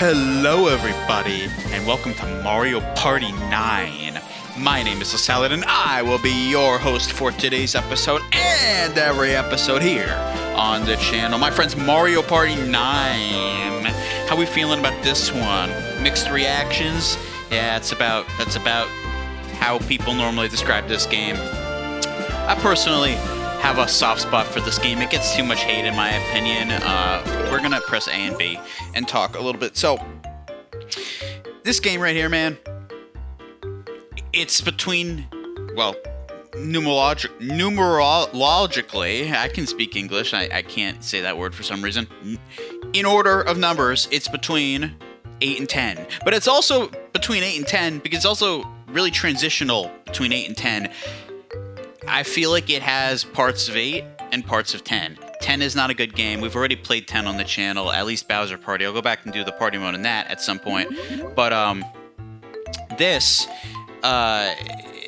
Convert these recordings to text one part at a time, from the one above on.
Hello everybody, and welcome to Mario Party 9. My name is Salad, and I will be your host for today's episode and every episode here on the channel. My friends, Mario Party 9. How we feeling about this one? Mixed reactions? Yeah, that's about how people normally describe this game. I personally have a soft spot for this game. It gets too much hate in my opinion. We're gonna press A and B and talk a little bit. So, this game right here, man, it's between, well, numerologically, I can speak English, I can't say that word for some reason. In order of numbers, it's between 8 and 10. But it's also between 8 and 10 because it's also really transitional between 8 and 10. I feel like it has parts of 8 and parts of 10. 10 is not a good game. We've already played 10 on the channel, at least Bowser Party. I'll go back and do the party mode in that at some point. But this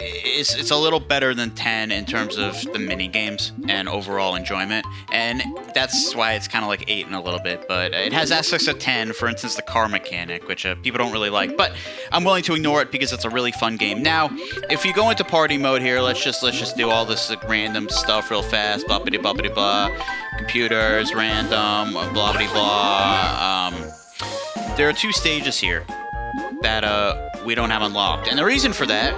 it's a little better than 10 in terms of the mini games and overall enjoyment, and that's why it's kind of like 8 and a little bit. But it has aspects of 10, for instance the car mechanic, which people don't really like, but I'm willing to ignore it because it's a really fun game. Now if you go into party mode here, let's just do all this like, random stuff real fast, boppity boppity blah, computers, random, blah blah blah. There are 2 stages here that we don't have unlocked, and the reason for that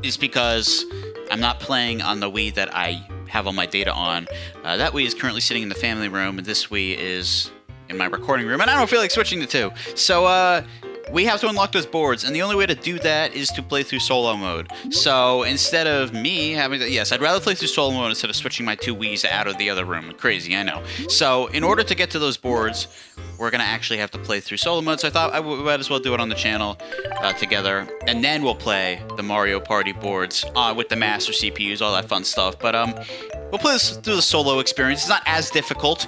is because I'm not playing on the Wii that I have all my data on. That Wii is currently sitting in the family room, and this Wii is in my recording room, and I don't feel like switching the 2. So we have to unlock those boards, and the only way to do that is to play through solo mode. So instead of me having to, yes, I'd rather play through solo mode instead of switching my 2 Wiis out of the other room. Crazy, I know. So in order to get to those boards, we're gonna actually have to play through solo mode. So I thought we might as well do it on the channel together, and then we'll play the Mario Party boards with the master CPUs, all that fun stuff. But we'll play this through the solo experience. It's not as difficult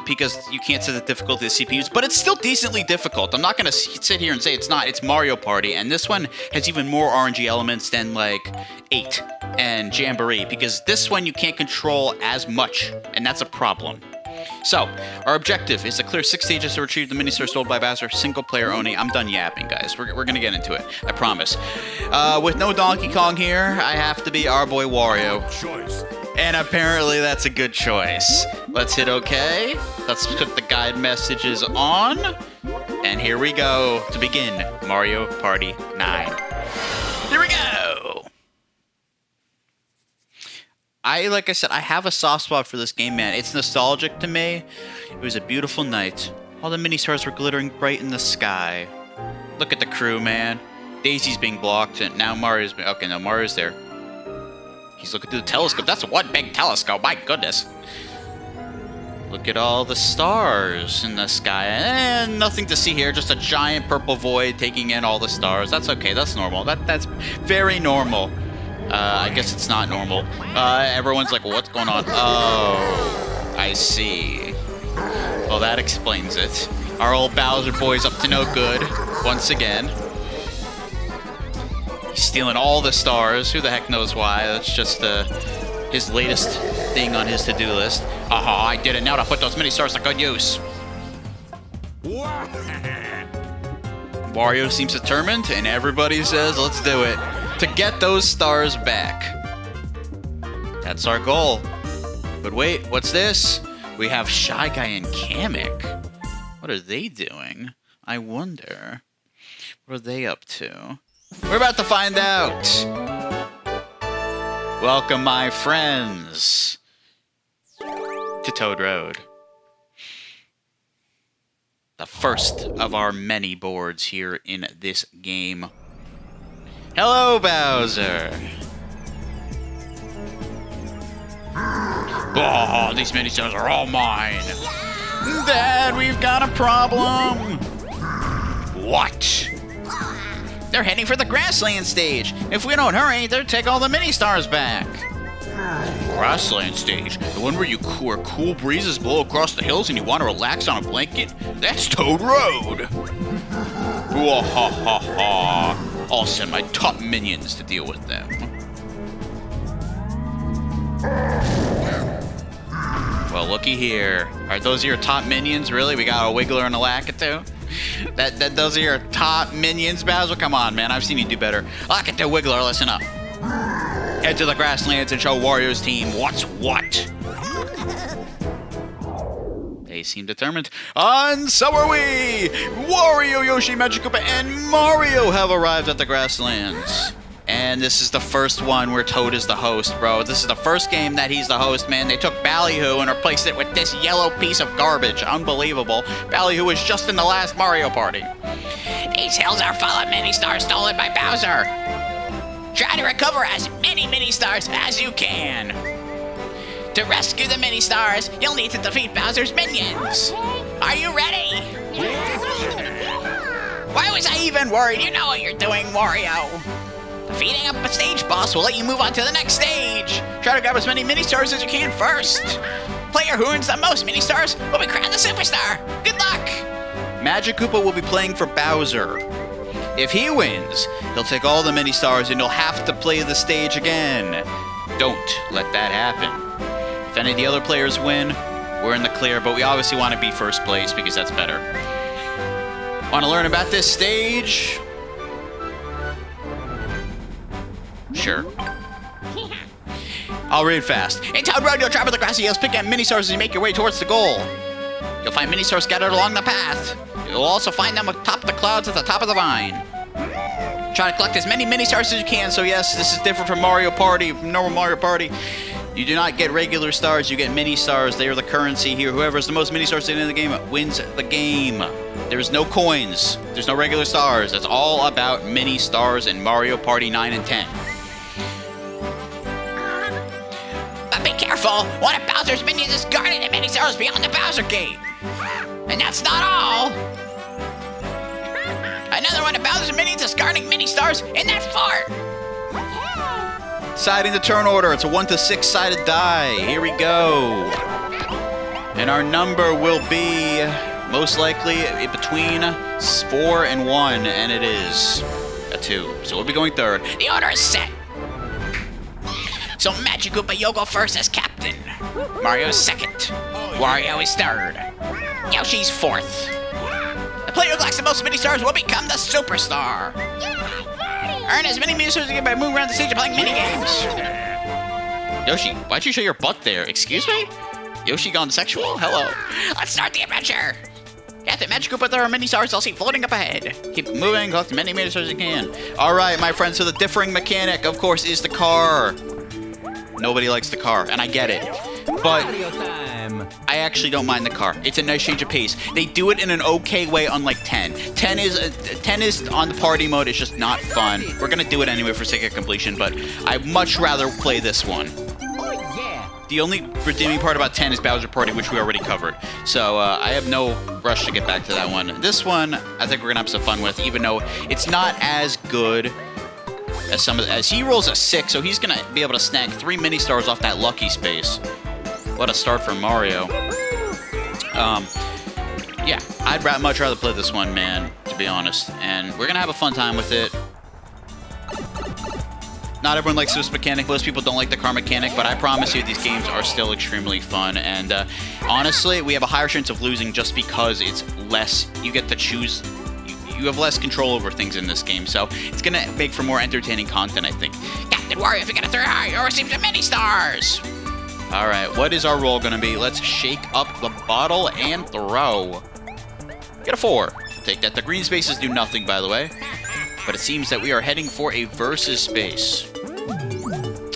because you can't set the difficulty of the CPUs, but it's still decently difficult. I'm not gonna sit here and say it's not. It's Mario Party, and this one has even more RNG elements than like 8 and Jamboree, because this one you can't control as much, and that's a problem. So, our objective is to clear 6 stages to retrieve the mini-stars stolen by Bowser, single player only. I'm done yapping, guys. We're gonna get into it, I promise. With no Donkey Kong here, I have to be our boy Wario. And apparently that's a good choice. Let's hit OK. Let's put the guide messages on. And here we go to begin Mario Party 9. Here we go! Like I said, I have a soft spot for this game, man. It's nostalgic to me. It was a beautiful night. All the mini-stars were glittering bright in the sky. Look at the crew, man. Daisy's being blocked, and now Mario's... Okay, no, Mario's there. He's looking through the telescope. That's one big telescope, my goodness. Look at all the stars in the sky. And nothing to see here, just a giant purple void taking in all the stars. That's okay, that's normal. That's very normal. I guess it's not normal. Everyone's like, well, what's going on? Oh, I see. Well, that explains it. Our old Bowser boy's up to no good, once again. He's stealing all the stars. Who the heck knows why? That's just his latest thing on his to-do list. Aha, I did it. Now to put those mini stars to good use. Wario seems determined, and everybody says, let's do it. To get those stars back. That's our goal. But wait, what's this? We have Shy Guy and Kamek. What are they doing? I wonder. What are they up to? We're about to find out. Welcome, my friends, to Toad Road. The first of our many boards here in this game. Hello, Bowser. Oh, these mini-stars are all mine. Dad, we've got a problem. What? They're heading for the grassland stage. If we don't hurry, they'll take all the mini-stars back. Grassland stage? The one where cool breezes blow across the hills and you want to relax on a blanket? That's Toad Road. Wah-ha-ha-ha. I'll send my top minions to deal with them. Well, looky here. Are those your top minions, really? We got a Wiggler and a Lakitu? Those are your top minions, Bowser? Come on, man. I've seen you do better. Lakitu, Wiggler, listen up. Head to the grasslands and show Wario's team what's what. They seem determined. And so are we! Wario, Yoshi, Magikarp, and Mario have arrived at the grasslands. And this is the first one where Toad is the host, bro. This is the first game that he's the host, man. They took Ballyhoo and replaced it with this yellow piece of garbage. Unbelievable. Ballyhoo was just in the last Mario Party. These hills are full of mini-stars stolen by Bowser. Try to recover as many mini-stars as you can. To rescue the mini-stars, you'll need to defeat Bowser's minions. Are you ready? Why was I even worried? You know what you're doing, Wario. Defeating a stage boss will let you move on to the next stage. Try to grab as many mini-stars as you can first. Player who earns the most mini-stars will be crowned the superstar. Good luck. Magikarp will be playing for Bowser. If he wins, he'll take all the mini-stars and you'll have to play the stage again. Don't let that happen. If any of the other players win, we're in the clear, but we obviously want to be first place because that's better. Want to learn about this stage? Sure. I'll read fast. In Toad Road, you'll travel the grassy hills, pick up mini-stars as you make your way towards the goal. You'll find mini-stars scattered along the path. You'll also find them atop the clouds at the top of the vine. Try to collect as many mini-stars as you can. So yes, this is different from Mario Party, from normal Mario Party. You do not get regular stars, you get mini-stars. They are the currency here. Whoever has the most mini-stars at the end of the game wins the game. There's no coins. There's no regular stars. It's all about mini-stars in Mario Party 9 and 10. But be careful! One of Bowser's minions is guarding the mini-stars beyond the Bowser Gate. And that's not all! Another one of Bowser's minions is guarding mini-stars in that fort! Deciding the turn order. It's a 1 to 6 sided die. Here we go. And our number will be most likely between 4 and 1, and it is a 2. So we'll be going third. The order is set. So Magikarp, you'll go first as captain. Mario's second. Wario is third. Yoshi's fourth. The player who collects the most mini-stars will become the superstar. Earn as many mini-stars as you can by moving around the stage and playing mini-games. Yoshi, why'd you show your butt there? Excuse me? Yoshi gone sexual? Hello. Let's start the adventure. Captain Magikarp, but there are mini-stars I'll see floating up ahead. Keep moving, collect as many mini-stars as you can. Alright, my friends, so the differing mechanic, of course, is the car. Nobody likes the car, and I get it. But I actually don't mind the car. It's a nice change of pace. They do it in an okay way, unlike 10. 10 is on the party mode. It's just not fun. We're gonna do it anyway for sake of completion, but I'd much rather play this one. The only redeeming part about 10 is Bowser Party, which we already covered. So I have no rush to get back to that one. This one, I think we're gonna have some fun with, even though it's not as good as some of the, as he rolls a 6, so he's gonna be able to snag 3 mini-stars off that lucky space. What a start for Mario. Yeah, I'd much rather play this one, man, to be honest. And we're gonna have a fun time with it. Not everyone likes this mechanic. Most people don't like the car mechanic, but I promise you these games are still extremely fun. And honestly, we have a higher chance of losing just because it's less. You get to choose. You have less control over things in this game, so it's gonna make for more entertaining content, I think. Captain Wario, if you get a 3 high, you'll receive some mini-stars. All right, what is our roll gonna be? Let's shake up the bottle and throw. Get a 4. Take that. The green spaces do nothing, by the way. But it seems that we are heading for a versus space.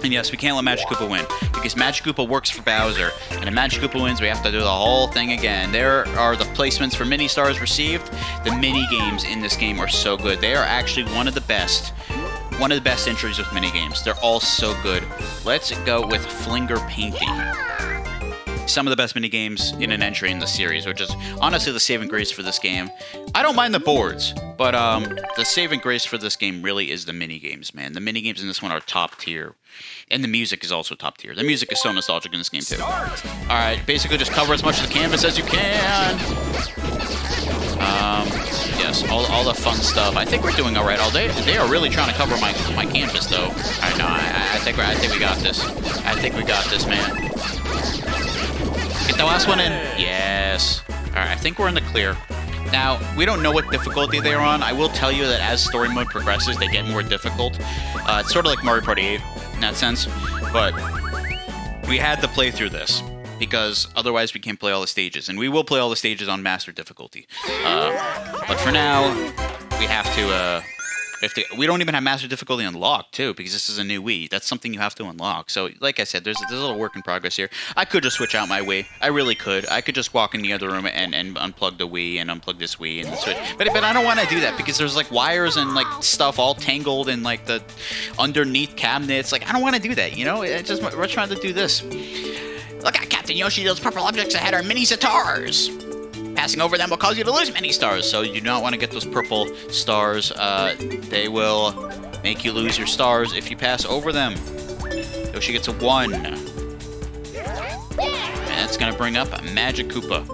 And yes, we can't let Magikarp win, because Magikarp works for Bowser. And if Magikarp wins, we have to do the whole thing again. There are the placements for mini-stars received. The mini-games in this game are so good. They are actually one of the best entries with mini-games. They're all so good. Let's go with Flinger Painting. Some of the best mini-games in an entry in the series, which is honestly the saving grace for this game. I don't mind the boards, but the saving grace for this game really is the mini-games, man. The mini-games in this one are top tier. And the music is also top tier. The music is so nostalgic in this game, too. Alright, basically just cover as much of the canvas as you can. Yes, all the fun stuff. I think we're doing alright. They are really trying to cover my canvas, though. Alright, no, I think we got this. I think we got this, man. last one in. Yes. All right, I think we're in the clear. Now, we don't know what difficulty they're on. I will tell you that as story mode progresses, they get more difficult. It's sort of like Mario Party 8 in that sense. But we had to play through this because otherwise we can't play all the stages. And we will play all the stages on master difficulty. But for now, we have to... we don't even have master difficulty unlocked, too, because this is a new Wii. That's something you have to unlock. So, like I said, there's a little work in progress here. I could just switch out my Wii. I really could. I could just walk in the other room and unplug the Wii and unplug this Wii and switch. But I don't want to do that because there's, like, wires and, like, stuff all tangled in, like, the underneath cabinets. Like, I don't want to do that, you know? We're trying to do this. Look at Captain Yoshi. Those purple objects ahead are mini stars. Passing over them will cause you to lose many stars, so you do not want to get those purple stars. They will make you lose your stars if you pass over them. Yoshi gets a 1. And that's going to bring up a Magic Koopa.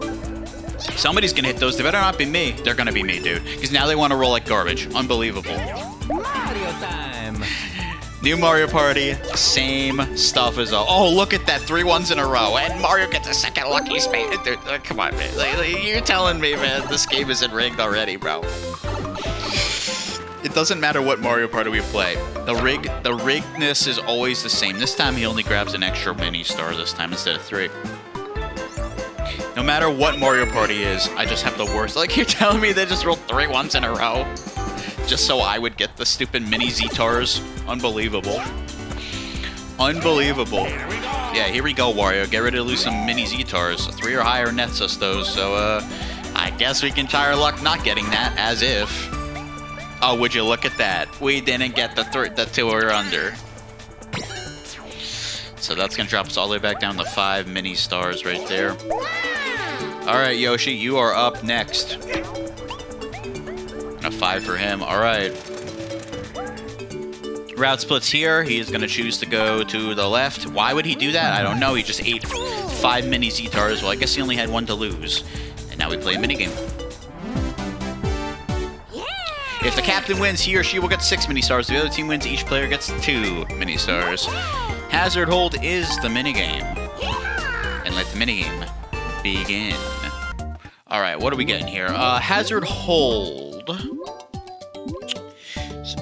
Somebody's going to hit those. They better not be me. They're going to be me, dude. Because now they want to roll like garbage. Unbelievable. Mario time! New Mario Party, same stuff as all. Oh, look at that, 3 ones in a row, and Mario gets a second lucky space. Dude, come on, man. You're telling me, man, this game isn't rigged already, bro. It doesn't matter what Mario Party we play. The riggedness is always the same. This time he only grabs an extra mini star this time instead of 3. No matter what Mario Party is, I just have the worst. Like, you're telling me they just rolled 3 ones in a row? Just so I would get the stupid mini Z-Tars? Unbelievable. Unbelievable. Yeah, here we go, Wario. Get ready to lose some mini Z-Tars. 3 or higher nets us those, so, I guess we can try our luck not getting that, as if. Oh, would you look at that? We didn't get the 2 or under. So that's gonna drop us all the way back down to 5 mini stars right there. Alright, Yoshi, you are up next. A 5 for him. All right. Route splits here. He is going to choose to go to the left. Why would he do that? I don't know. He just ate 5 mini Z-Tars. Well, I guess he only had 1 to lose. And now we play a minigame. If the captain wins, he or she will get 6 mini stars. If the other team wins, each player gets 2 mini stars. Hazard hold is the minigame. And let the minigame begin. All right, what are we getting here? Hazard hold.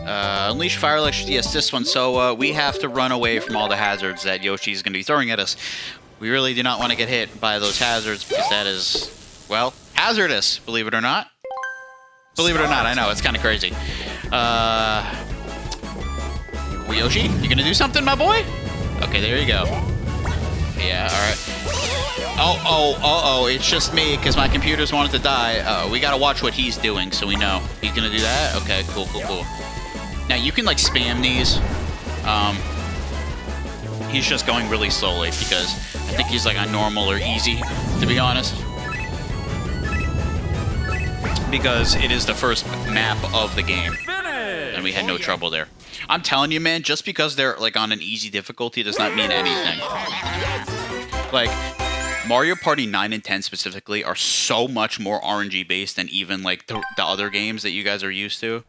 Unleash fire electricity. Yes, this one. So we have to run away from all the hazards that Yoshi is going to be throwing at us. We really do not want to get hit by those hazards because that is, well, hazardous, believe it or not. Believe it or not, I know, it's kind of crazy. Yoshi, you going to do something, my boy? Okay, there you go. Yeah, all right. Oh, it's just me because my computers wanted to die. We gotta watch what he's doing so we know. He's gonna do that? Okay, cool. Now, you can, like, spam these. He's just going really slowly because I think he's, like, on normal or easy, to be honest. Because it is the first map of the game. And we had no trouble there. I'm telling you, man, just because they're, like, on an easy difficulty does not mean anything. Like, Mario Party 9 and 10 specifically are so much more RNG based than even, like, the other games that you guys are used to.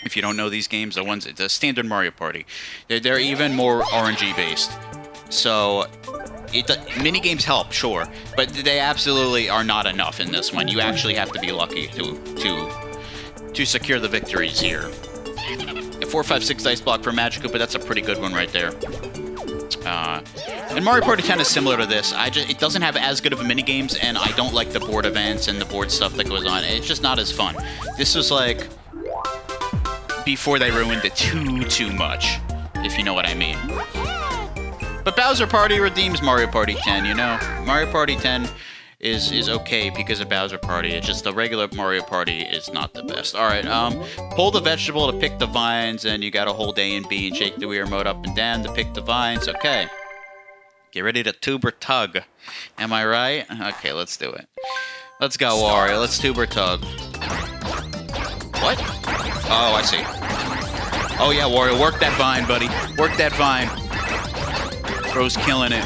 If you don't know these games, the standard Mario Party, they're even more RNG based. So, mini games help, sure, but they absolutely are not enough in this one. You actually have to be lucky to secure the victories here. A 4, 5, 6 dice block for Magic Koopa, that's a pretty good one right there. And Mario Party 10 is similar to this. It doesn't have as good of a minigames, and I don't like the board events and the board stuff that goes on. It's just not as fun. This was like before they ruined it too much, if you know what I mean. But Bowser Party redeems Mario Party 10, you know? Mario Party 10 is okay because of Bowser Party. It's just the regular Mario Party is not the best. Alright, pull the vegetable to pick the vines, and you gotta hold A and B and shake the Wii remote up and down to pick the vines. Okay. Get ready to tube or tug. Am I right? Okay, let's do it. Let's go, Wario. Let's tube or tug. What? Oh, I see. Oh, yeah, Wario. Work that vine, buddy. Work that vine. Bro's killing it.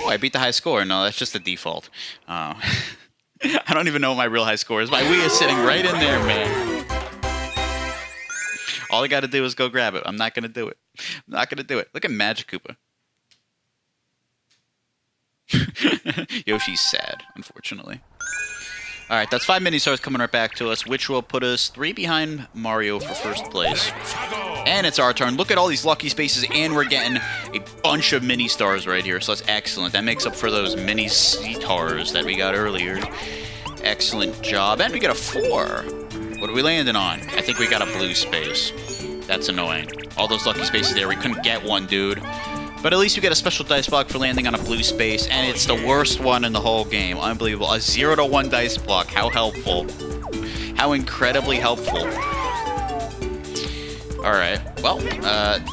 Oh, I beat the high score. No, that's just the default. I don't even know what my real high score is. My Wii is sitting right in there, man. All I got to do is go grab it. I'm not going to do it. I'm not going to do it. Look at Magic Koopa. Yoshi's sad, unfortunately. Alright, that's 5 mini stars coming right back to us, which will put us 3 behind Mario for first place. And it's our turn. Look at all these lucky spaces, and we're getting a bunch of mini stars right here, so that's excellent. That makes up for those mini stars that we got earlier. Excellent job. And we got a 4. What are we landing on? I think we got a blue space. That's annoying. All those lucky spaces there, we couldn't get one, dude. But at least we get a special dice block for landing on a blue space, and it's the worst one in the whole game. Unbelievable. A 0 to 1 dice block. How helpful. How incredibly helpful. Alright, well,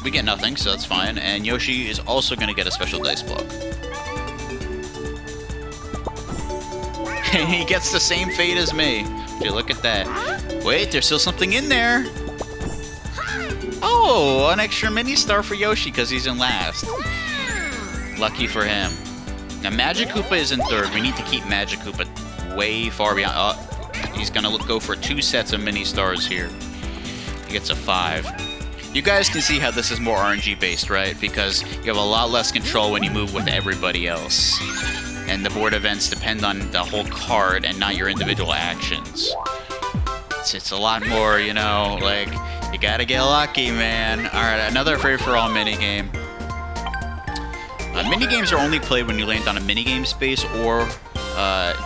we get nothing, so that's fine. And Yoshi is also going to get a special dice block. He gets the same fate as me. Dude, look at that. Wait, there's still something in there. Oh, an extra mini star for Yoshi because he's in last. Lucky for him. Now, Magic Koopa is in third. We need to keep Magic Koopa way far behind. Oh, he's going to go for 2 sets of mini stars here. He gets a 5. You guys can see how this is more RNG based, right? Because you have a lot less control when you move with everybody else. And the board events depend on the whole card and not your individual actions. It's a lot more, you know, like... You gotta get lucky, man. Alright, another free-for-all minigame. Minigames are only played when you land on a minigame space, or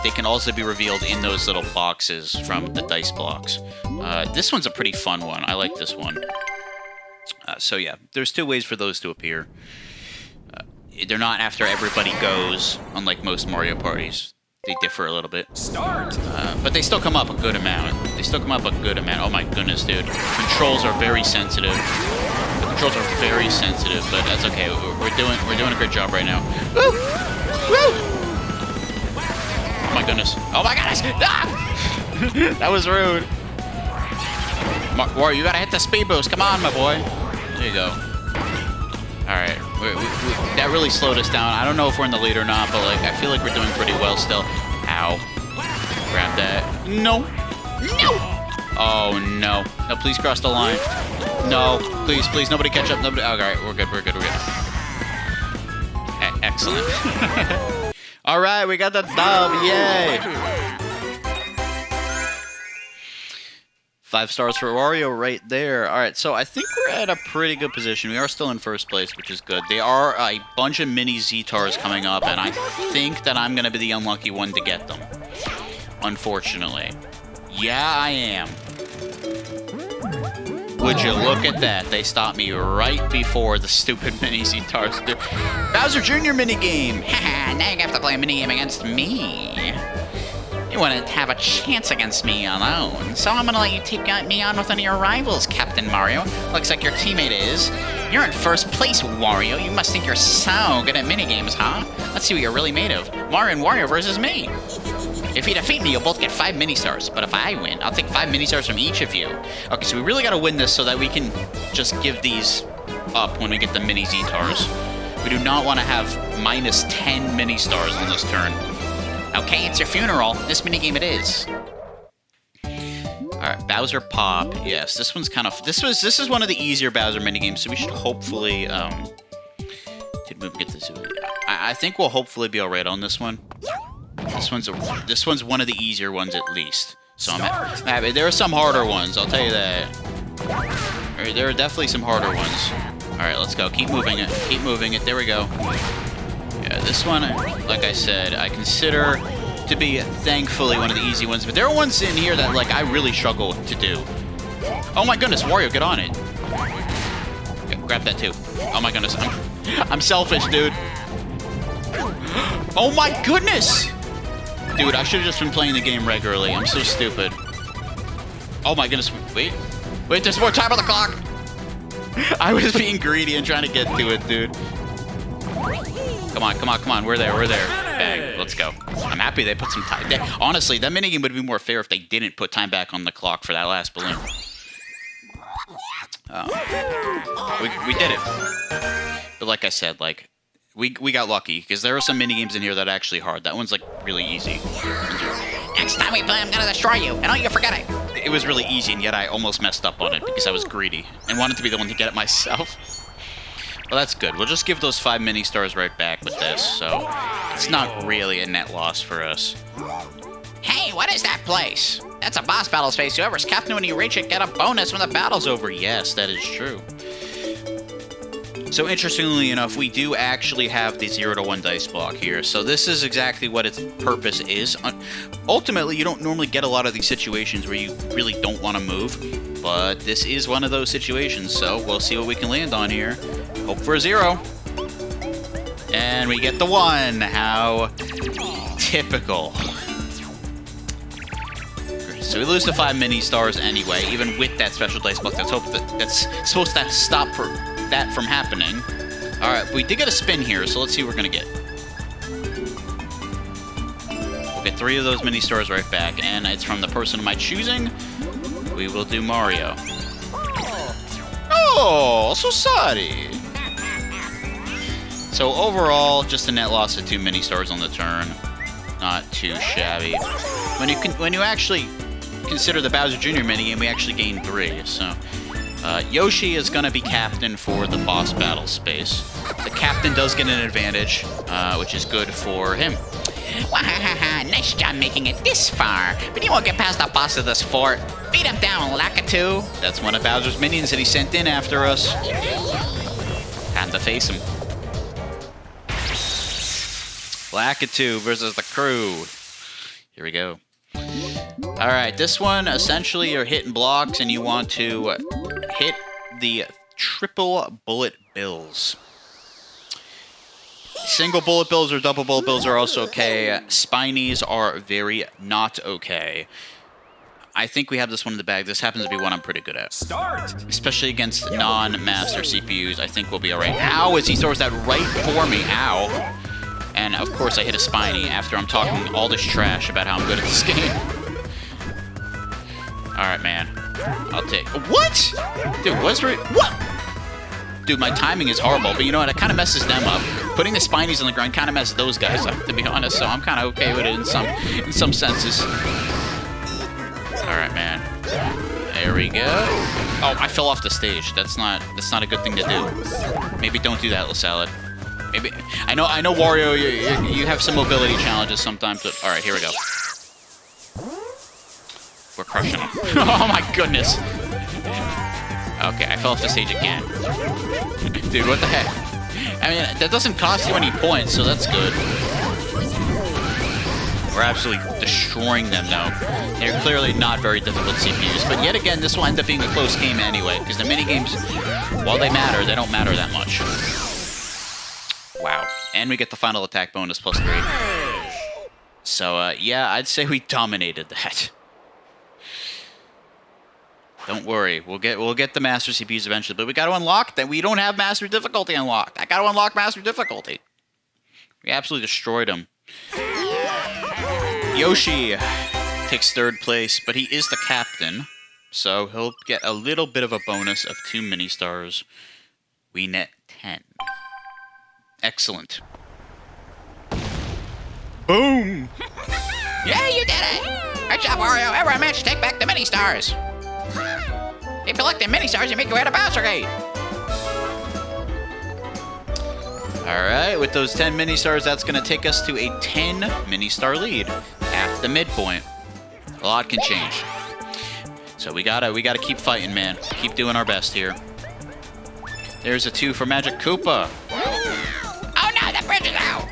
they can also be revealed in those little boxes from the dice blocks. This one's a pretty fun one. I like this one. So yeah, there's 2 ways for those to appear. They're not after everybody goes, unlike most Mario parties. They differ a little bit. Start! But they still come up a good amount. Oh my goodness, dude. Controls are very sensitive. The controls are very sensitive, but that's okay. We're doing a great job right now. Woo! Woo! Oh my goodness. Oh my goodness! Ah! That was rude. Wario, you gotta hit the speed boost. Come on, my boy. There you go. Alright, that really slowed us down. I don't know if we're in the lead or not, but like I feel like we're doing pretty well still. Ow. Grab that. No. No! Oh, no. No, please cross the line. No. Please, please, nobody catch up. Nobody. Alright, we're good. Excellent. Alright, we got the dub. Yay! 5 stars for Wario right there. Alright, so I think we're at a pretty good position. We are still in first place, which is good. There are a bunch of mini Z-Tars coming up, and I think that I'm going to be the unlucky one to get them. Unfortunately. Yeah, I am. Would you look at that? They stopped me right before the stupid mini Z-Tars. Bowser Jr. minigame! Haha, now you have to play a minigame against me. You wouldn't have a chance against me alone, so I'm gonna let you take me on with one of your rivals, Captain Mario. Looks like your teammate is. You're in first place, Wario. You must think you're so good at minigames, huh? Let's see what you're really made of. Mario and Wario versus me. If you defeat me, you'll both get 5 mini stars, but if I win, I'll take 5 mini stars from each of you. Okay, so we really gotta win this so that we can just give these up when we get the mini Z-Tars. We do not want to have minus 10 mini stars on this turn. Okay, it's your funeral. This minigame it is. Alright, Bowser Pop. Yes, this one's kind of... This is one of the easier Bowser minigames, so we should hopefully... Did we get this? I think we'll hopefully be alright on this one. This one's one of the easier ones at least. So I'm happy. There are some harder ones, I'll tell you that. There are definitely some harder ones. Alright, let's go. Keep moving it. Keep moving it. There we go. Yeah, this one, like I said, I consider to be, thankfully, one of the easy ones. But there are ones in here that, like, I really struggle to do. Oh my goodness, Wario, get on it. Okay, grab that too. Oh my goodness, I'm selfish, dude. Oh my goodness! Dude, I should have just been playing the game regularly. I'm so stupid. Oh my goodness, wait, there's more time on the clock! I was being greedy and trying to get to it, dude. Come on, we're there. Bang, let's go. I'm happy they put some time. Honestly, that minigame would be more fair if they didn't put time back on the clock for that last balloon. We did it. But like I said, like, we got lucky, because there are some minigames in here that are actually hard. That one's, like, really easy. Next time we play, I'm gonna destroy you, and don't you forget it. It was really easy, and yet I almost messed up on it because I was greedy and wanted to be the one to get it myself. Well, that's good. We'll just give those 5 mini stars right back with this, so It's not really a net loss for us. Hey, what is that place? That's a boss battle space. Whoever's captain when you reach it, get a bonus when the battle's over. Yes, that is true. So interestingly enough, we do actually have the 0 to 1 dice block here. So this is exactly what its purpose is. Ultimately, you don't normally get a lot of these situations where you really don't want to move. But this is one of those situations. So we'll see what we can land on here. Hope for a 0. And we get the 1. How typical. So we lose the 5 mini stars anyway, even with that special dice block. Let's hope that's supposed to stop that from happening. Alright, we did get a spin here, so let's see what we're gonna get. We'll get 3 of those mini stars right back, and it's from the person of my choosing. We will do Mario. Oh, so sorry. So overall, just a net loss of 2 mini stars on the turn. Not too shabby. When you actually consider the Bowser Jr. minigame, we actually gained 3. So Yoshi is going to be captain for the boss battle space. The captain does get an advantage, which is good for him. Wahahaha, nice job making it this far, but you won't get past the boss of this fort. Beat him down, Lakitu. That's one of Bowser's minions that he sent in after us. Time to face him. Lakitu versus the crew. Here we go. Alright, this one, essentially you're hitting blocks and you want to hit the triple bullet bills. Single bullet bills or double bullet bills are also okay. Spinies are very not okay. I think we have this one in the bag. This happens to be one I'm pretty good at. Start! Especially against non-master CPUs, I think we'll be alright. Ow, as he throws that right for me. Ow. And of course I hit a spiny after I'm talking all this trash about how I'm good at this game. Alright, man. I'll take... What? Dude, what? Dude, my timing is horrible, but you know what? It kind of messes them up. Putting the spinies on the ground kind of messes those guys up, to be honest, so I'm kind of okay with it in some senses. Alright, man. There we go. Oh, I fell off the stage. That's not a good thing to do. Maybe don't do that, little salad. Maybe I know Wario, you have some mobility challenges sometimes, but alright, here we go. We're crushing him. Oh my goodness. Okay, I fell off the stage again. Dude, what the heck? I mean, that doesn't cost you any points, so that's good. We're absolutely destroying them, though. They're clearly not very difficult CPUs, but yet again, this will end up being a close game anyway, because the minigames, while they matter, they don't matter that much. Wow. And we get the final attack bonus plus 3. So, yeah, I'd say we dominated that. Don't worry, we'll get the master CPUs eventually, but we got to unlock them. We don't have master difficulty unlocked. I got to unlock master difficulty. We absolutely destroyed him. Yoshi takes 3rd place, but he is the captain, so he'll get a little bit of a bonus of 2 mini stars. We net 10. Excellent. Boom! Yeah, you did it! Great job, Wario. Everyone match, take back the mini stars. Keep collecting mini stars and make your way to Bowser Gate. Alright, with those 10 mini stars, that's going to take us to a 10 mini star lead at the midpoint. A lot can change. So we gotta keep fighting, man. Keep doing our best here. There's a 2 for Magic Koopa. Oh no, the bridge is out!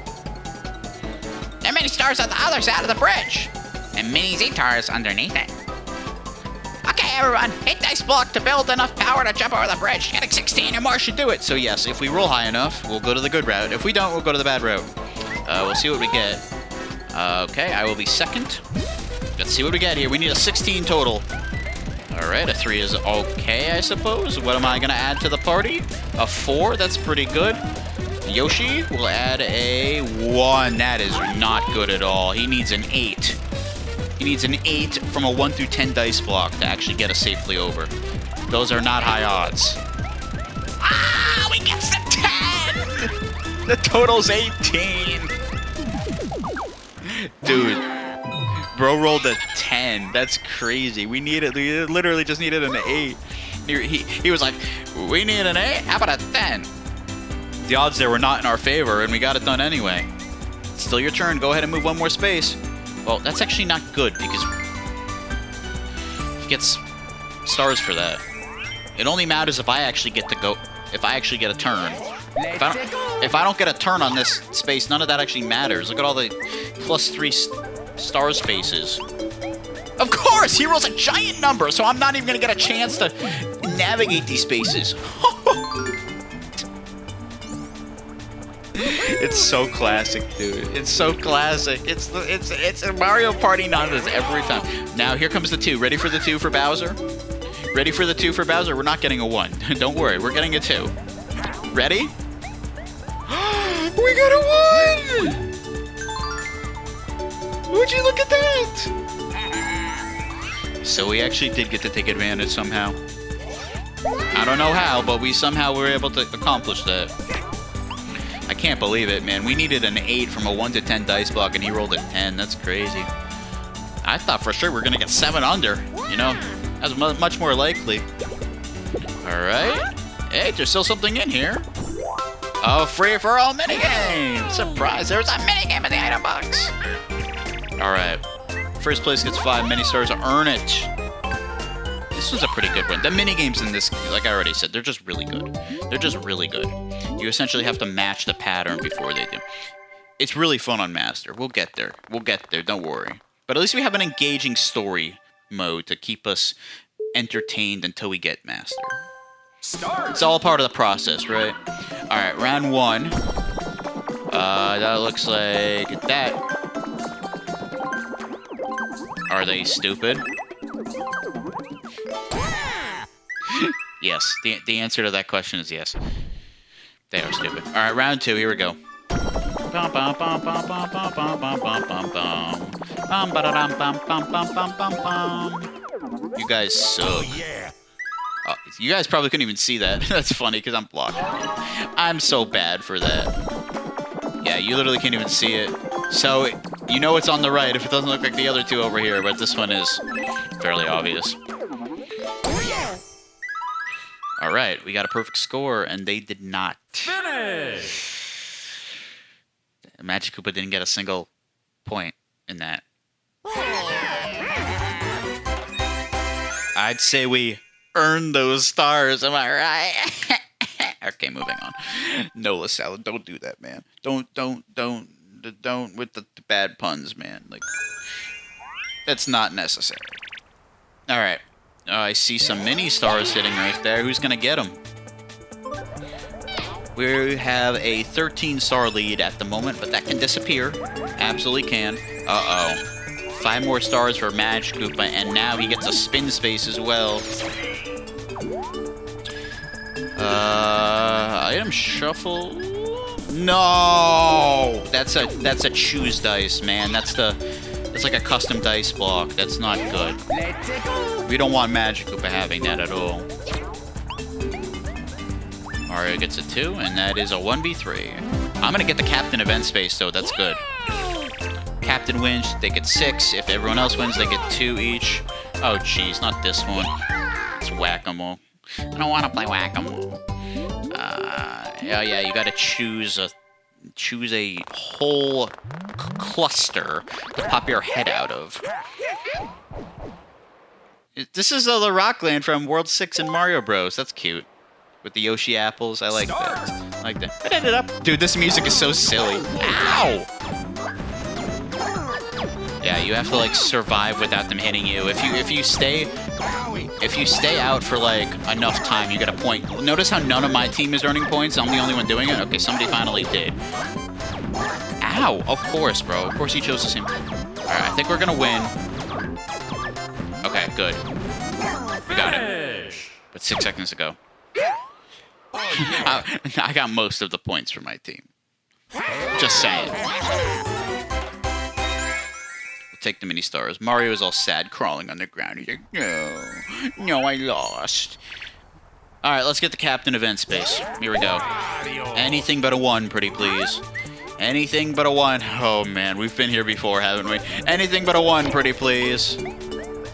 There are many stars on the other side of the bridge. And mini Z-Tars underneath it. Okay, everyone, hit dice block to build enough power to jump over the bridge. Getting 16 or more should do it. So yes, if we roll high enough, we'll go to the good route. If we don't, we'll go to the bad route. We'll see what we get. Okay, I will be 2nd. Let's see what we get here. We need a 16 total. Alright, a 3 is okay, I suppose. What am I going to add to the party? A 4, that's pretty good. Yoshi will add a 1. That is not good at all. He needs an 8. He needs an 8 from a 1 through 10 dice block to actually get us safely over. Those are not high odds. Ah, we get the 10! The total's 18! Dude. Bro rolled a 10. That's crazy. We literally just needed an 8. He was like, we need an 8? How about a 10? The odds there were not in our favor, and we got it done anyway. It's still your turn. Go ahead and move one more space. Well, that's actually not good because he gets stars for that. It only matters if I actually get to go. If I actually get a turn. If I don't get a turn on this space, none of that actually matters. Look at all the +3 star spaces. Of course, he rolls a giant number, so I'm not even gonna get a chance to navigate these spaces. It's so classic, dude. It's so classic. It's a Mario Party nonsense every time. Now here comes the 2. Ready for the 2 for Bowser? Ready for the 2 for Bowser? We're not getting a 1. Don't worry, we're getting a 2. Ready? We got a 1! Would you look at that? So we actually did get to take advantage somehow. I don't know how, but we somehow were able to accomplish that. I can't believe it, man. We needed an 8 from a 1 to 10 dice block, and he rolled a 10. That's crazy. I thought for sure we were going to get 7 under. You know, that's much more likely. All right. Hey, there's still something in here. Oh, free-for-all minigame! Surprise, there's a minigame in the item box. All right. First place gets 5 mini stars. Earn it. This was a pretty good one. The minigames in this, like I already said, they're just really good. They're just really good. You essentially have to match the pattern before they do. It's really fun on Master. We'll get there. We'll get there. Don't worry. But at least we have an engaging story mode to keep us entertained until we get Master. It's all part of the process, right? All right, round 1. That looks like that. Are they stupid? Yes, the answer to that question is yes. They are stupid. All right, round 2. Here we go. You guys suck. Oh, you guys probably couldn't even see that. That's funny because I'm blocking. I'm so bad for that. Yeah, you literally can't even see it. So, you know it's on the right if it doesn't look like the other 2 over here, but this one is fairly obvious. All right, we got a perfect score, and they did not. Finish! Magic Koopa didn't get a single point in that. I'd say we earned those stars, am I right? Okay, moving on. Nola Salad, don't do that, man. Don't with the bad puns, man. Like, that's not necessary. All right. I see some mini stars sitting right there. Who's gonna get them? We have a 13-star lead at the moment, but that can disappear. Absolutely can. Uh-oh. 5 more stars for Magic Koopa, and now he gets a spin space as well. Item shuffle. No, that's a choose dice, man. That's like a custom dice block. That's not good. We don't want Magic Koopa having that at all. Mario gets a 2, and that is a 1v3. I'm gonna get the captain event space, so that's good. Captain wins, they get 6. If everyone else wins, they get 2 each. Oh, jeez, not this one. It's whack-a-mole. I don't want to play whack-a-mole. Yeah, you gotta choose a whole cluster to pop your head out of. This is the Rockland from World 6 in Mario Bros. That's cute. With the Yoshi apples, I like that. I like that. But ended up, dude. This music is so silly. Ow! Yeah, you have to like survive without them hitting you. If you stay out for like enough time, you get a point. Notice how none of my team is earning points. I'm the only one doing it. Okay, somebody finally did. Ow! Of course, bro. Of course, he chose the same. All right, I think we're gonna win. Okay, good. We got it. But 6 seconds to go. I got most of the points for my team. Just saying. We'll take the mini stars. Mario is all sad, crawling on the ground. He's like, no, I lost. All right, let's get the captain event space. Here we go. Anything but a 1, pretty please. Anything but a 1. Oh man, we've been here before, haven't we? Anything but a 1, pretty please.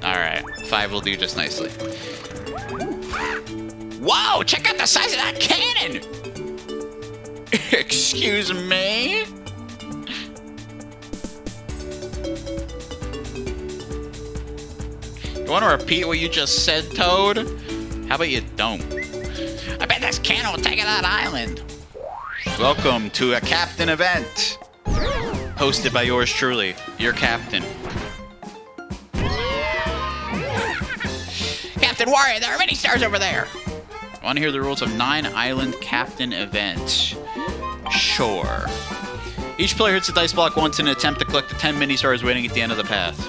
All right, 5 will do just nicely. Whoa, check out the size of that cannon! Excuse me? You want to repeat what you just said, Toad? How about you don't? I bet this can will take it that island. Welcome to a captain event, hosted by yours truly, your captain. Captain Wario, there are many stars over there. Want to hear the rules of 9 Island Captain event? Sure. Each player hits a dice block once in an attempt to collect the 10 mini stars waiting at the end of the path.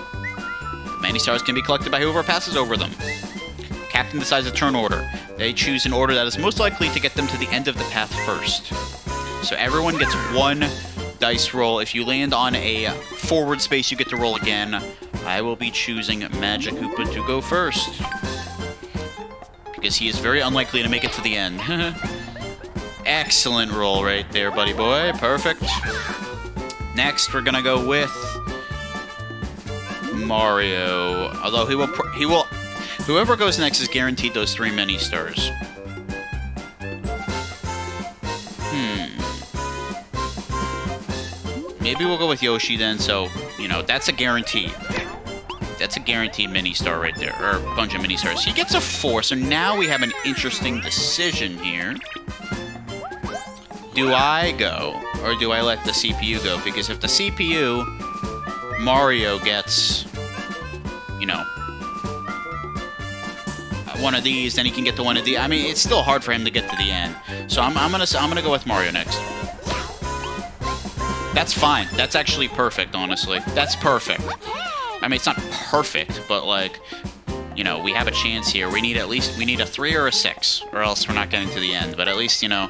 Many stars can be collected by whoever passes over them. Captain decides a turn order. They choose an order that is most likely to get them to the end of the path first. So everyone gets 1 dice roll. If you land on a forward space, you get to roll again. I will be choosing Magic Koopa to go first, because he is very unlikely to make it to the end. Excellent roll right there, buddy boy. Perfect. Next, we're gonna go with Mario. Although he will. Whoever goes next is guaranteed those 3 mini stars. Maybe we'll go with Yoshi then. So that's a guarantee. That's a guaranteed mini star right there, or a bunch of mini stars. He gets a 4, so now we have an interesting decision here. Do I go, or do I let the CPU go? Because if the CPU, Mario gets, one of these, then he can get to one of these. I mean, it's still hard for him to get to the end. So I'm gonna go with Mario next. That's fine. That's actually perfect, honestly. That's perfect. I mean, it's not perfect, but we have a chance here. We need a 3 or a 6, or else we're not getting to the end. But at least, at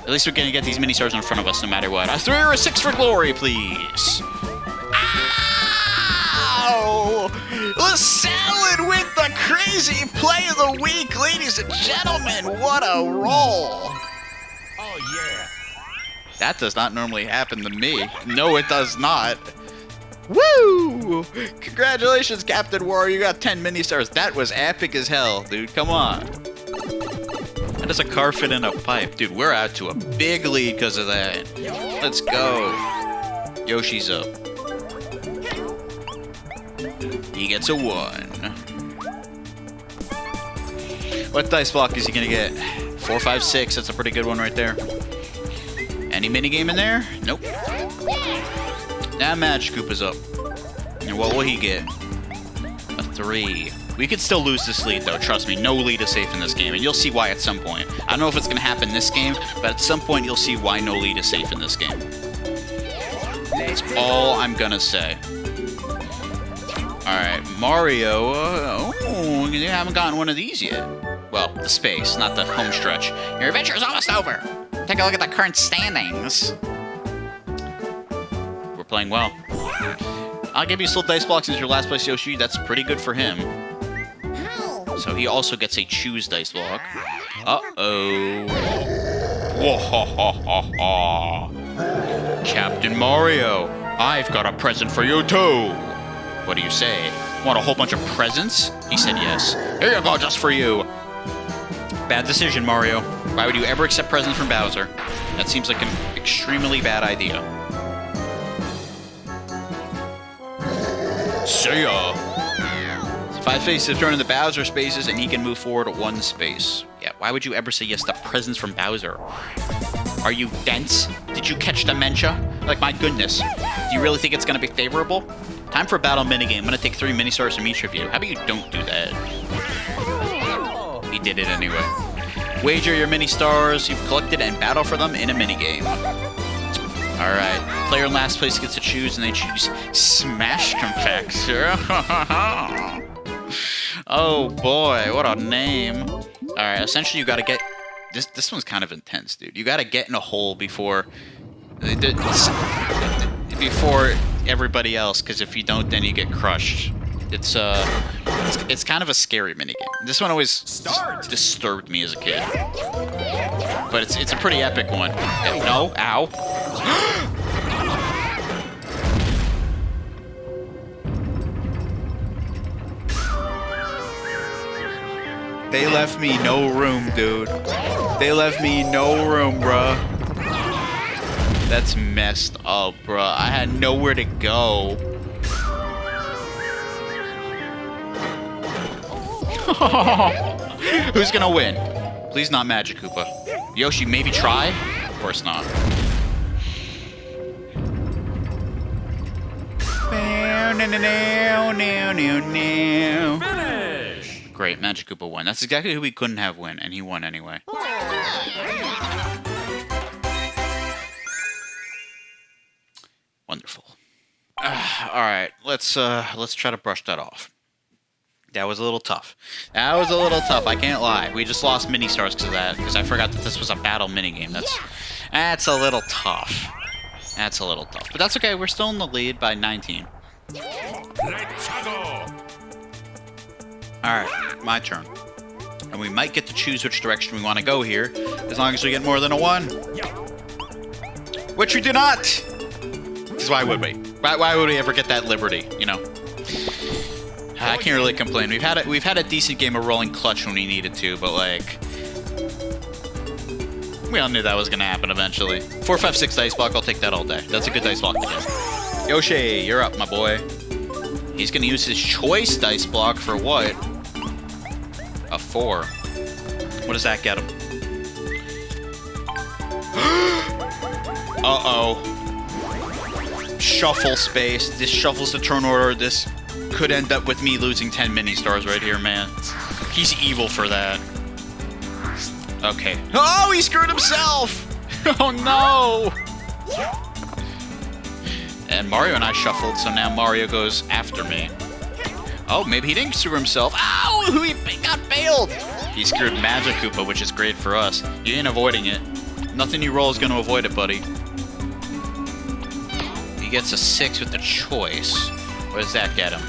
least we're gonna get these mini stars in front of us no matter what. A 3 or a 6 for glory, please. Ow! The salad with the crazy play of the week, ladies and gentlemen. What a roll! Oh, yeah. That does not normally happen to me. No, it does not. Woo! Congratulations, Captain Wario. You got 10 mini stars. That was epic as hell, dude. Come on. How does a car fit in a pipe? Dude, we're out to a big lead because of that. Let's go. Yoshi's up. He gets a 1. What dice block is he going to get? 4, 5, 6. That's a pretty good one right there. Any minigame in there? Nope. Now Magic Koopa's up. And what will he get? A 3. We could still lose this lead, though. Trust me, no lead is safe in this game. And you'll see why at some point. I don't know if it's going to happen this game, but at some point you'll see why no lead is safe in this game. That's all I'm going to say. Alright, Mario. Oh, you haven't gotten one of these yet. Well, the space, not the home stretch. Your adventure is almost over. Take a look at the current standings. We're playing well. I'll give you still dice blocks as your last place Yoshi. That's pretty good for him. So he also gets a choose dice block. Uh-oh. Captain Mario, I've got a present for you too. What do you say? Want a whole bunch of presents? He said yes. Here you go, just for you. Bad decision, Mario. Why would you ever accept presents from Bowser? That seems like an extremely bad idea. See ya! 5 spaces thrown in the Bowser spaces, and he can move forward 1 space. Yeah, why would you ever say yes to presents from Bowser? Are you dense? Did you catch dementia? Like, my goodness. Do you really think it's gonna be favorable? Time for a battle minigame. I'm gonna take 3 mini stars from each of you. How about you don't do that? He did it anyway. Wager your mini stars you've collected and battle for them in a minigame. Alright, player in last place gets to choose, and they choose Smash Compactor. Oh boy, what a name. Alright, essentially you gotta get... This one's kind of intense, dude. You gotta get in a hole before everybody else, because if you don't, then you get crushed. It's kind of a scary minigame. This one always disturbed me as a kid. But it's a pretty epic one. No, ow. They left me no room, dude. They left me no room, bruh. That's messed up, bruh. I had nowhere to go. Who's gonna win? Please not Magic Koopa. Yoshi, maybe try? Of course not. Finish! Great, Magic Koopa won. That's exactly who we couldn't have win, and he won anyway. Wonderful. All right, let's try to brush that off. That was a little tough. That was a little tough. I can't lie. We just lost mini stars because of that. Because I forgot that this was a battle minigame. That's a little tough. That's a little tough. But that's okay. We're still in the lead by 19. Let's go! All right, my turn. And we might get to choose which direction we want to go here, as long as we get more than a 1. Which we do not. Because why would we? Why would we ever get that liberty? You know. I can't really complain. We've had a decent game of rolling clutch when we needed to, but like, we all knew that was gonna happen eventually. 4, 5, 6 dice block. I'll take that all day. That's a good dice block to get. Yoshi, you're up, my boy. He's gonna use his choice dice block for what? A 4. What does that get him? Uh-oh. Shuffle space. This shuffles the turn order. This could end up with me losing 10 mini stars right here, man. He's evil for that. Okay. Oh, he screwed himself! Oh, no! And Mario and I shuffled, so now Mario goes after me. Oh, maybe he didn't screw himself. Oh, he got failed! He screwed Magic Koopa, which is great for us. You ain't avoiding it. Nothing you roll is going to avoid it, buddy. He gets a 6 with the choice. What does that get him?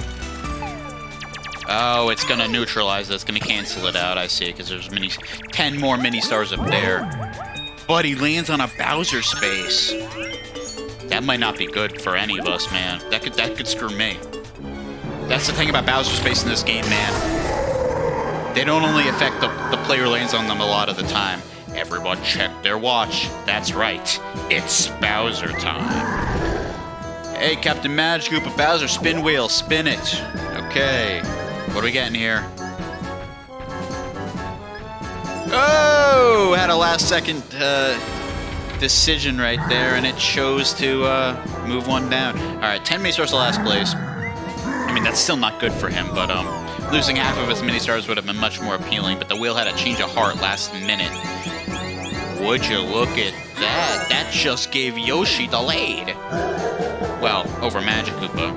Oh, it's going to neutralize it. It's going to cancel it out, I see, because there's 10 more mini stars up there. But he lands on a Bowser space. That might not be good for any of us, man. That could screw me. That's the thing about Bowser space in this game, man. They don't only affect the player lands on them a lot of the time. Everyone check their watch. That's right. It's Bowser time. Hey, Captain Magic Koopa Bowser, spin wheel, spin it. Okay. What are we getting here? Oh! Had a last second decision right there, and it chose to move 1 down. Alright, 10 mini stars to last place. I mean, that's still not good for him, but losing half of his mini stars would have been much more appealing, but the wheel had a change of heart last minute. Would you look at that? That just gave Yoshi the lead. Well, over Magic Koopa.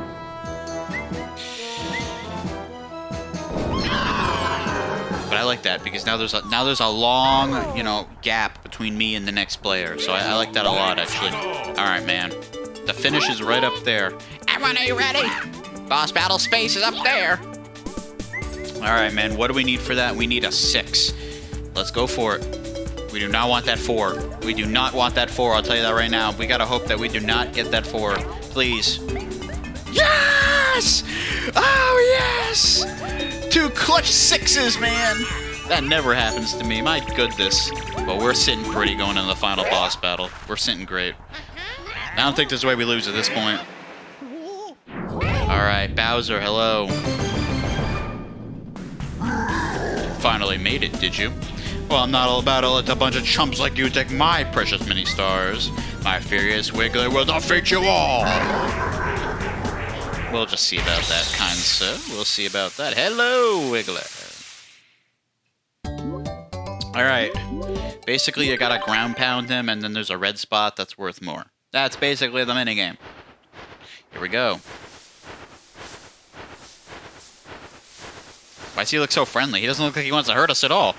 But I like that because now there's a long, you know, gap between me and the next player. So I like that a lot, actually. All right, man. The finish is right up there. Everyone, are you ready? Boss battle space is up there. All right, man. What do we need for that? We need a 6. Let's go for it. We do not want that 4. We do not want that 4. I'll tell you that right now. We gotta hope that we do not get that 4. Please. Yes! Oh, yes! 2 clutch 6s, man! That never happens to me. My goodness. But we're sitting pretty going into the final boss battle. We're sitting great. I don't think there's a way we lose at this point. Alright, Bowser, hello. Finally made it, did you? Well, I'm not all about to let a bunch of chumps like you take my precious mini stars. My furious Wiggler will defeat you all! We'll just see about that, kind sir. We'll see about that. Hello, Wiggler. Alright. Basically, you gotta ground pound him, and then there's a red spot that's worth more. That's basically the minigame. Here we go. Why does he look so friendly? He doesn't look like he wants to hurt us at all.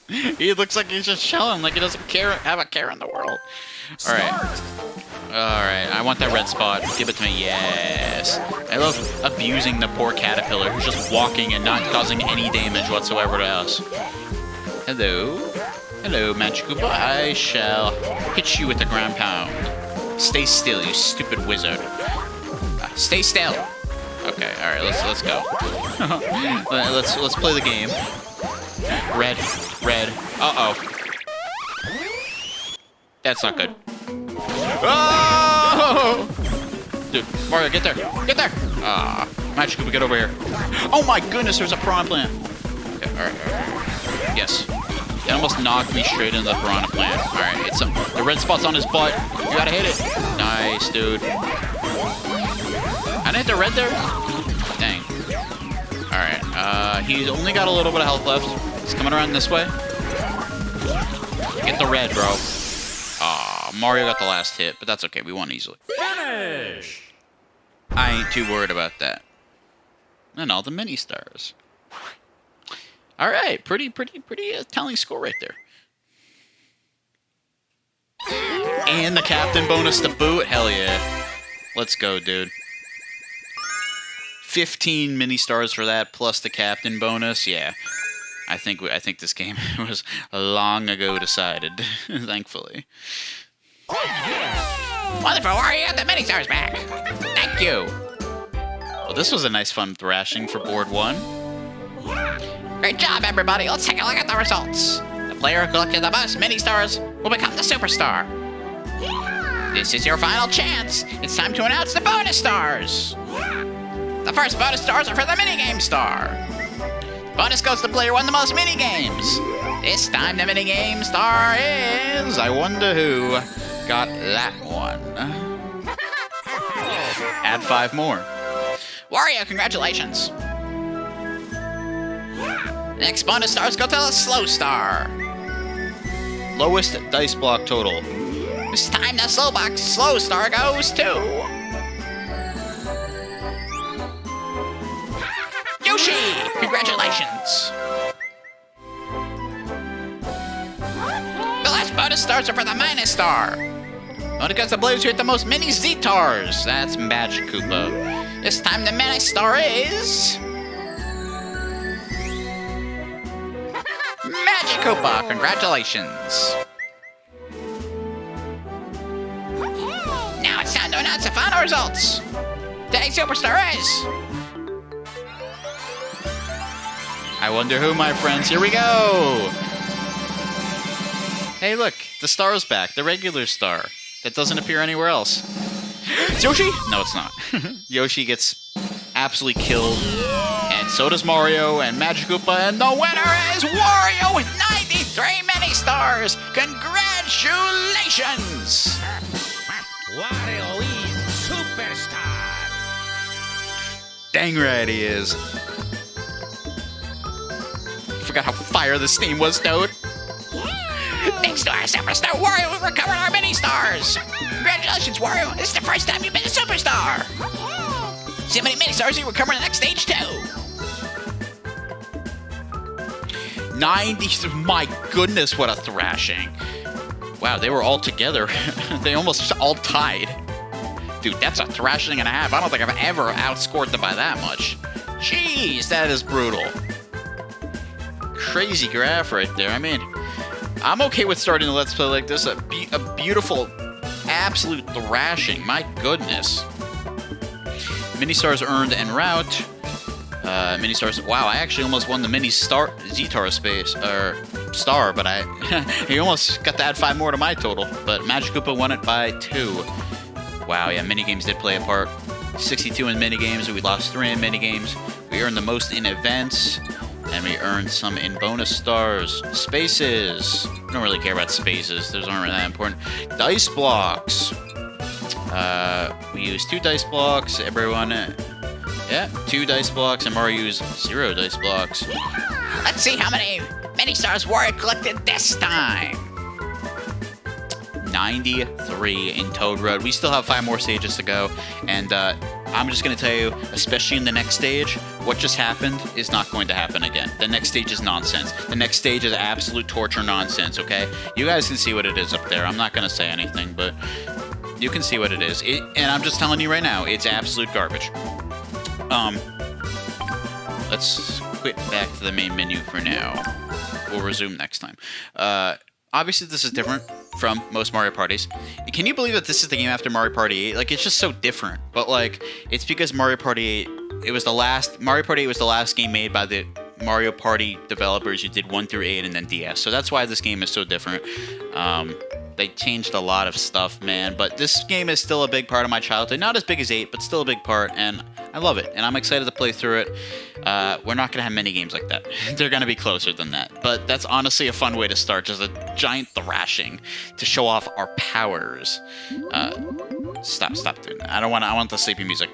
He looks like he's just chilling, like he doesn't have a care in the world. Alright. Alright, I want that red spot. Give it to me. Yes. I love abusing the poor caterpillar who's just walking and not causing any damage whatsoever to us. Hello. Hello, Magic Koopa. I shall hit you with the ground pound. Stay still, you stupid wizard. Stay still. Okay, alright, let's go. let's play the game. Red. Uh-oh. That's not good. Oh! Dude, Mario, get there. Get there! Ah, Magic Koopa, get over here. Oh my goodness, there's a prawn plant. Okay, alright. Yes. It almost knocked me straight into the piranha plant. Alright, it's the red spot's on his butt. You gotta hit it. Nice, dude. I didn't hit the red there? Dang. Alright, he's only got a little bit of health left. He's coming around this way. Get the red, bro. Aw, Mario got the last hit, but that's okay. We won easily. Finish. I ain't too worried about that. And all the mini stars. All right, pretty telling score right there. And the captain bonus to boot. Hell yeah. Let's go, dude. 15 mini stars for that, plus the captain bonus. Yeah. I think this game was long ago decided, thankfully. Wonderful, Wario, you got the mini stars back. Thank you. Well, this was a nice fun thrashing for board 1. Great job, everybody. Let's take a look at the results. The player who collected the most mini stars will become the superstar. This is your final chance. It's time to announce the bonus stars. The first bonus stars are for the minigame star. Bonus goes to the player who won the most minigames. This time the minigame star is... I wonder who got that one. Add 5 more. Wario, congratulations. Next bonus stars go to the slow star. Lowest dice block total. This time the slow star goes to... Yoshi! Congratulations! The last bonus stars are for the minus star. Only because the players who hit the most mini Z-Tars. That's Magic Koopa. This time the minus star is... Magic Koopa! Congratulations! Now it's time to announce the final results. Today's superstar is... I wonder who, my friends. Here we go. Hey, look. The star's back. The regular star. That doesn't appear anywhere else. It's Yoshi? No, it's not. Yoshi gets absolutely killed. And so does Mario and Magic Koopa. And the winner is Wario with 93 mini stars. Congratulations. Wario is superstar. Dang right he is. Forgot how fire this theme was, dude. Thanks to our superstar Wario, we recovered our mini stars. Congratulations, Wario. This is the first time you've been a superstar. See how many mini stars you recover in the next stage, too. 90. My goodness, what a thrashing. Wow, they were all together. They almost all tied. Dude, that's a thrashing and a half. I don't think I've ever outscored them by that much. Jeez, that is brutal. Crazy graph right there. I mean, I'm okay with starting the Let's Play like this. A beautiful, absolute thrashing. My goodness. Mini stars earned en route. Mini stars. Wow, I actually almost won the mini Z-Tar space star, but he almost got to add 5 more to my total. But Magic Koopa won it by 2. Wow, yeah, minigames did play a part. 62 in minigames. We lost 3 in minigames. We earned the most in events. And we earned some in bonus stars. Spaces. I don't really care about spaces. Those aren't really that important. Dice blocks. We used 2 dice blocks. Everyone, yeah, 2 dice blocks. And Mario used 0 dice blocks. Let's see how many mini stars Wario collected this time. 93 in Toad Road. We still have 5 more stages to go. And I'm just going to tell you, especially in the next stage, what just happened is not going to happen again. The next stage is nonsense. The next stage is absolute torture nonsense, okay? You guys can see what it is up there. I'm not going to say anything, but you can see what it is. And I'm just telling you right now, it's absolute garbage. Let's quit back to the main menu for now. We'll resume next time. Obviously, this is different from most Mario Parties. Can you believe that this is the game after Mario Party 8? Like, it's just so different. But, like, it's because Mario Party 8, Mario Party 8 was the last game made by the Mario Party developers who did 1 through 8 and then DS. So that's why this game is so different. They changed a lot of stuff, man. But this game is still a big part of my childhood. Not as big as 8, but still a big part. And I love it, and I'm excited to play through it. We're not going to have many games like that. They're going to be closer than that. But that's honestly a fun way to start, just a giant thrashing to show off our powers. Stop doing that. I want the sleepy music.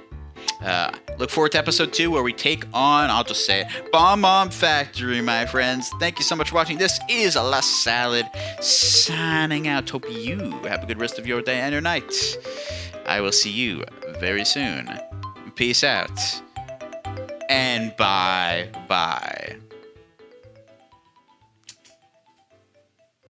Look forward to episode 2 where we take on, I'll just say it, Bomb Factory, my friends. Thank you so much for watching. This is La Salad signing out. Hope you have a good rest of your day and your night. I will see you very soon. Peace out. And bye-bye.